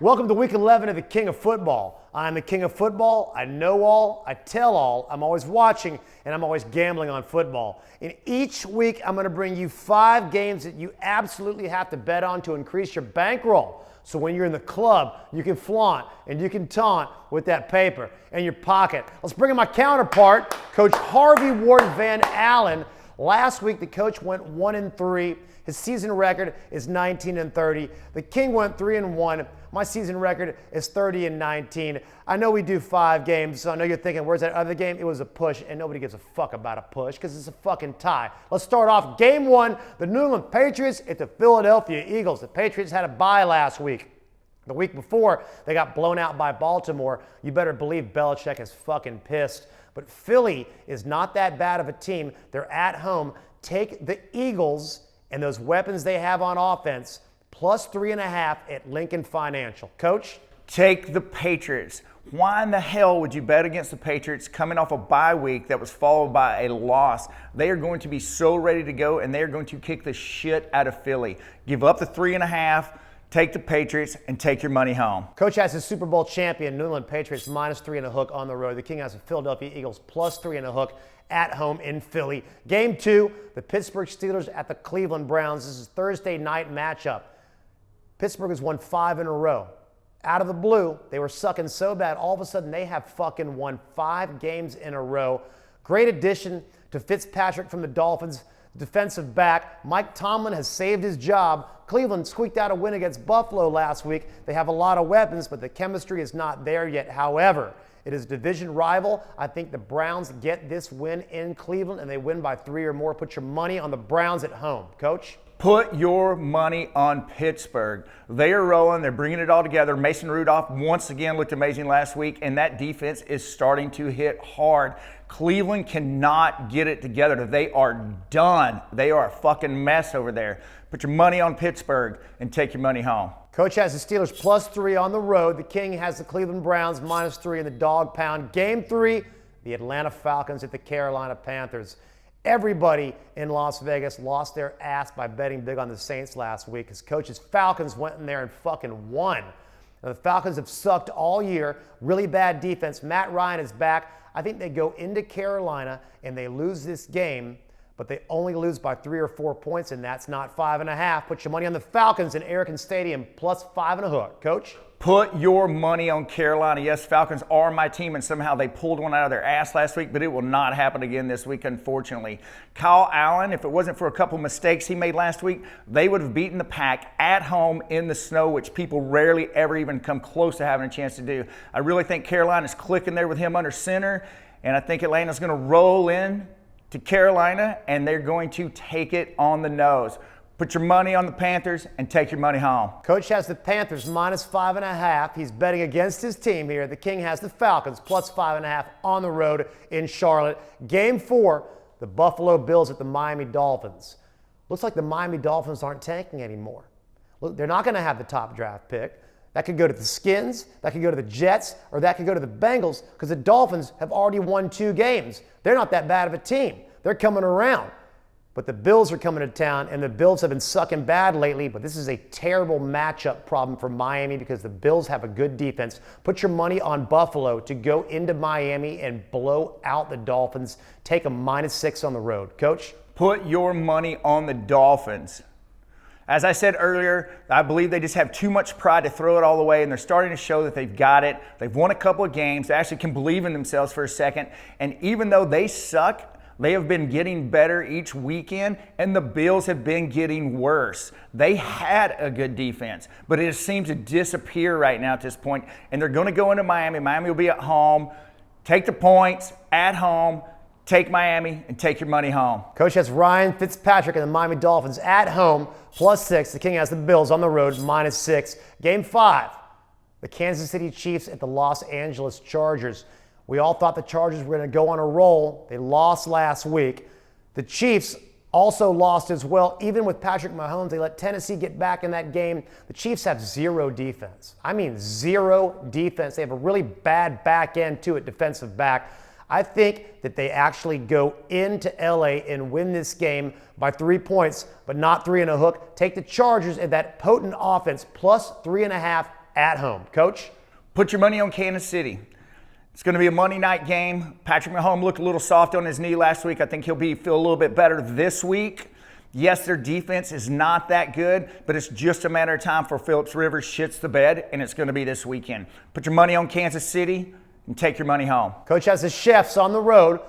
Welcome to week 11 of the King of Football. I'm the King of Football. I know all, I tell all, I'm always watching, and I'm always gambling on football. And each week, I'm going to bring you 5 games that you absolutely have to bet on to increase your bankroll. So when you're in the club, you can flaunt and you can taunt with that paper in your pocket. Let's bring in my counterpart, Coach Harvey Ward Van Allen. Last week, the coach went 1-3. His season record is 19-30. The King went 3-1. My season record is 30-19. I know we do 5 games, so I know you're thinking, where's that other game? It was a push, and nobody gives a fuck about a push because it's a fucking tie. Let's start off game 1, the New England Patriots at the Philadelphia Eagles. The Patriots had a bye last week. The week before, they got blown out by Baltimore. You better believe Belichick is fucking pissed. But Philly is not that bad of a team. They're at home. Take the Eagles and those weapons they have on offense, plus 3.5 at Lincoln Financial. Coach? Take the Patriots. Why in the hell would you bet against the Patriots coming off a bye week that was followed by a loss? They are going to be so ready to go, and they are going to kick the shit out of Philly. Give up the 3.5, take the Patriots, and take your money home. Coach has his Super Bowl champion, New England Patriots, minus 3.5 on the road. The King has the Philadelphia Eagles, plus 3.5 at home in Philly. Game 2, the Pittsburgh Steelers at the Cleveland Browns. This is Thursday night matchup. Pittsburgh has won 5 in a row. Out of the blue, they were sucking so bad, all of a sudden they have fucking won 5 games in a row. Great addition to Fitzpatrick from the Dolphins, defensive back. Mike Tomlin has saved his job. Cleveland squeaked out a win against Buffalo last week. They have a lot of weapons, but the chemistry is not there yet. However, it is a division rival. I think the Browns get this win in Cleveland, and they win by 3 or more. Put your money on the Browns at home. Coach? Put your money on Pittsburgh. They are rolling. They're bringing it all together. Mason Rudolph once again looked amazing last week, and that defense is starting to hit hard. Cleveland cannot get it together. They are done. They are a fucking mess over there. Put your money on Pittsburgh and take your money home. Coach has the Steelers plus 3 on the road. The King has the Cleveland Browns minus 3 in the dog pound. Game 3, the Atlanta Falcons at the Carolina Panthers. Everybody in Las Vegas lost their ass by betting big on the Saints last week because Coach's Falcons went in there and fucking won. Now, the Falcons have sucked all year. Really bad defense. Matt Ryan is back. I think they go into Carolina and they lose this game, but they only lose by 3 or 4 points, and that's not 5.5. Put your money on the Falcons in American Stadium, plus 5.5. Coach? Put your money on Carolina. Yes, Falcons are my team, and somehow they pulled one out of their ass last week, but it will not happen again this week, unfortunately. Kyle Allen, if it wasn't for a couple mistakes he made last week, they would have beaten the Pack at home in the snow, which people rarely ever even come close to having a chance to do. I really think Carolina's clicking there with him under center, and I think Atlanta's going to roll in to Carolina, and they're going to take it on the nose. Put your money on the Panthers and take your money home. Coach has the Panthers minus 5.5. He's betting against his team here. The King has the Falcons plus 5.5 on the road in Charlotte. Game 4, the Buffalo Bills at the Miami Dolphins. Looks like the Miami Dolphins aren't tanking anymore. Look, they're not going to have the top draft pick. That could go to the Skins, that could go to the Jets, or that could go to the Bengals because the Dolphins have already won 2 games. They're not that bad of a team. They're coming around. But the Bills are coming to town, and the Bills have been sucking bad lately, but this is a terrible matchup problem for Miami because the Bills have a good defense. Put your money on Buffalo to go into Miami and blow out the Dolphins. Take a minus 6 on the road. Coach? Put your money on the Dolphins. As I said earlier, I believe they just have too much pride to throw it all away, and they're starting to show that they've got it. They've won a couple of games. They actually can believe in themselves for a second, and even though they suck, they have been getting better each weekend, and the Bills have been getting worse. They had a good defense, but it seems to disappear right now at this point, and they're going to go into Miami. Miami will be at home. Take the points at home. Take Miami and take your money home. Coach has Ryan Fitzpatrick and the Miami Dolphins at home, plus 6. The King has the Bills on the road, minus 6. Game 5, the Kansas City Chiefs at the Los Angeles Chargers. We all thought the Chargers were going to go on a roll. They lost last week. The Chiefs also lost as well. Even with Patrick Mahomes, they let Tennessee get back in that game. The Chiefs have 0 defense. I mean 0 defense. They have a really bad back end to it, defensive back. I think that they actually go into LA and win this game by 3 points, but not 3 and a hook. Take the Chargers and that potent offense plus 3.5 at home. Coach? Put your money on Kansas City. It's going to be a Monday night game. Patrick Mahomes looked a little soft on his knee last week. I think he'll feel a little bit better this week. Yes, their defense is not that good, but it's just a matter of time for Phillips Rivers shits the bed, and it's going to be this weekend. Put your money on Kansas City and take your money home. Coach has the Chefs on the road,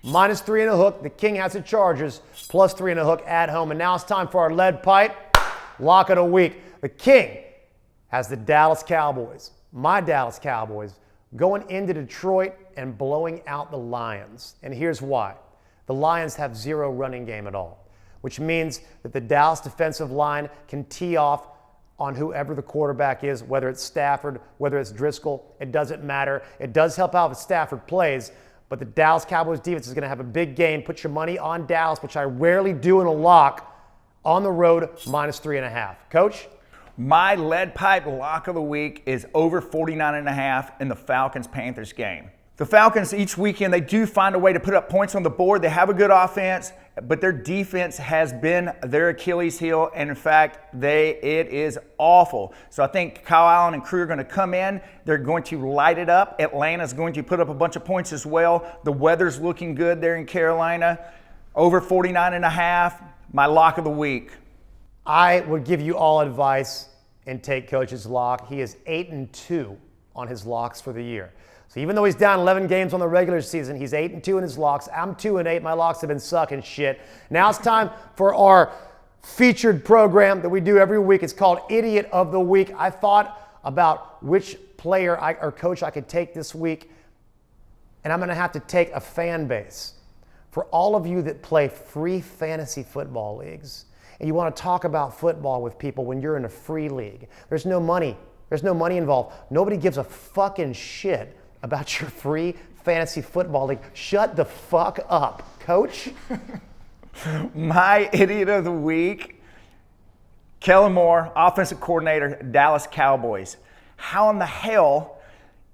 minus 3 and a hook. The King has the Chargers, plus 3 and a hook at home. And now it's time for our lead pipe lock of the week. The King has the Dallas Cowboys, my Dallas Cowboys, going into Detroit and blowing out the Lions. And here's why. The Lions have 0 running game at all, which means that the Dallas defensive line can tee off on whoever the quarterback is, whether it's Stafford, whether it's Driscoll. It doesn't matter. It does help out if Stafford plays, but the Dallas Cowboys defense is going to have a big game. Put your money on Dallas, which I rarely do in a lock, on the road, minus 3.5. Coach? My lead pipe lock of the week is over 49.5 in the Falcons-Panthers game. The Falcons, each weekend, they do find a way to put up points on the board. They have a good offense, but their defense has been their Achilles heel, and in fact, it is awful. So I think Kyle Allen and crew are going to come in. They're going to light it up. Atlanta's going to put up a bunch of points as well. The weather's looking good there in Carolina. Over 49.5, my lock of the week. I would give you all advice and take Coach's lock. He is 8-2 on his locks for the year. So even though he's down 11 games on the regular season, he's 8-2 in his locks. I'm 2-8. My locks have been sucking shit. Now it's time for our featured program that we do every week. It's called Idiot of the Week. I thought about which player or coach I could take this week, and I'm going to have to take a fan base. For all of you that play free fantasy football leagues, and you want to talk about football with people when you're in a free league, there's no money. There's no money involved. Nobody gives a fucking shit about your free fantasy football league. Shut the fuck up, Coach. My idiot of the week, Kellen Moore, offensive coordinator, Dallas Cowboys. How in the hell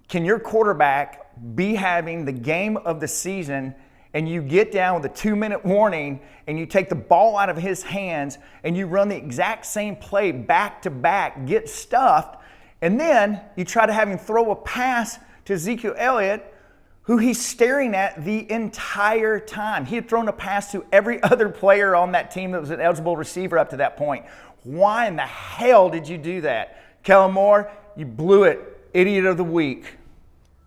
can your quarterback be having the game of the season and you get down with a 2-minute warning and you take the ball out of his hands and you run the exact same play back to back, get stuffed, and then you try to have him throw a pass to Ezekiel Elliott, who he's staring at the entire time. He had thrown a pass to every other player on that team that was an eligible receiver up to that point. Why in the hell did you do that? Kellen Moore, you blew it. Idiot of the week.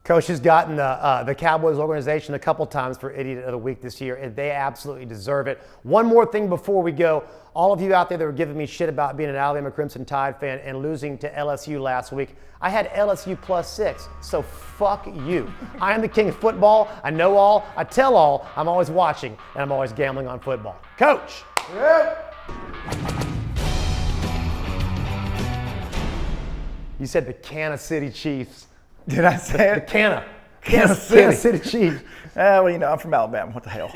Coach has gotten the Cowboys organization a couple times for Idiot of the Week this year, and they absolutely deserve it. One more thing before we go. All of you out there that were giving me shit about being an Alabama Crimson Tide fan and losing to LSU last week, I had LSU +6, so fuck you. I am the king of football. I know all. I tell all. I'm always watching, and I'm always gambling on football. Coach! You said the Kansas City Chiefs. Did I say The it? Kansas City Chiefs. Well, you know, I'm from Alabama. What the hell?